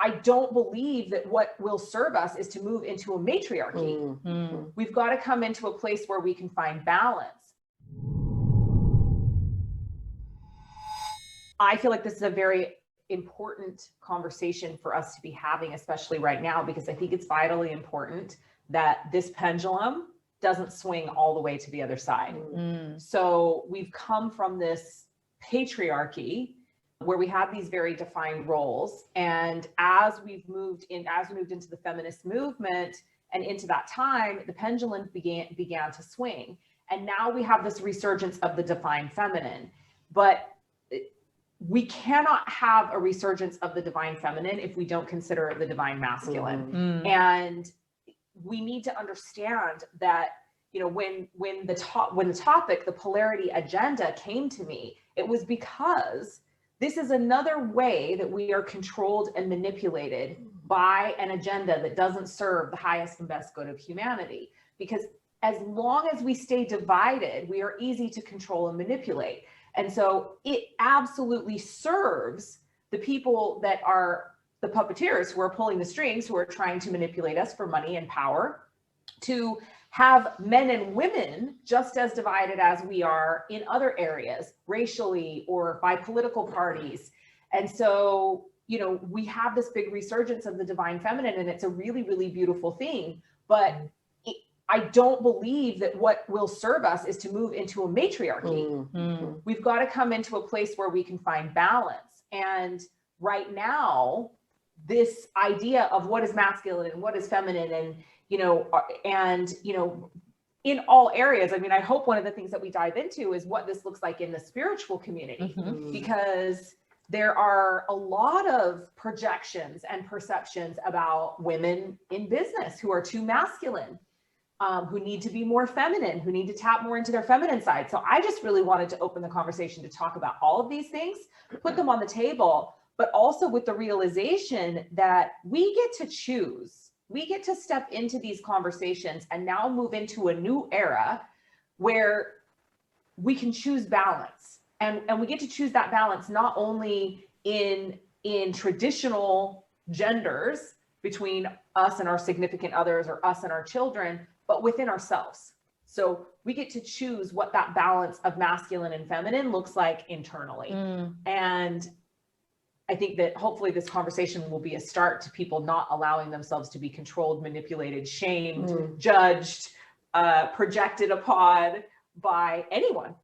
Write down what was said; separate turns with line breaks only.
I don't believe that what will serve us is to move into a matriarchy. We've got to come into a place where we can find balance. I feel like this is a very important conversation for us to be having, especially right now, because I think it's vitally important that this pendulum doesn't swing all the way to the other side. So we've come from this patriarchy where we have these very defined roles. And as we moved into the feminist movement and into that time, the pendulum began to swing. And now we have this resurgence of the divine feminine. But we cannot have a resurgence of the divine feminine if we don't consider the divine masculine. And we need to understand that, you know, when the topic, the polarity agenda came to me, it was because this is another way that we are controlled and manipulated by an agenda that doesn't serve the highest and best good of humanity. Because as long as we stay divided, we are easy to control and manipulate. And so it absolutely serves the people that are the puppeteers who are pulling the strings, who are trying to manipulate us for money and power, to have men and women just as divided as we are in other areas, racially or by political parties. And so, you know, we have this big resurgence of the divine feminine, and it's a really, really beautiful thing. But I don't believe that what will serve us is to move into a matriarchy. We've got to come into a place where we can find balance. And right now, this idea of what is masculine and what is feminine, and in all areas. I mean, I hope one of the things that we dive into is what this looks like in the spiritual community, because there are a lot of projections and perceptions about women in business who are too masculine, who need to be more feminine, who need to tap more into their feminine side. So I just really wanted to open the conversation to talk about all of these things, put them on the table, but also with the realization that we get to choose. We get to step into these conversations and now move into a new era where we can choose balance. And we get to choose that balance not only in traditional genders between us and our significant others, or us and our children, but within ourselves. So we get to choose what that balance of masculine and feminine looks like internally. And I think that hopefully this conversation will be a start to people not allowing themselves to be controlled, manipulated, shamed, judged, projected upon by anyone,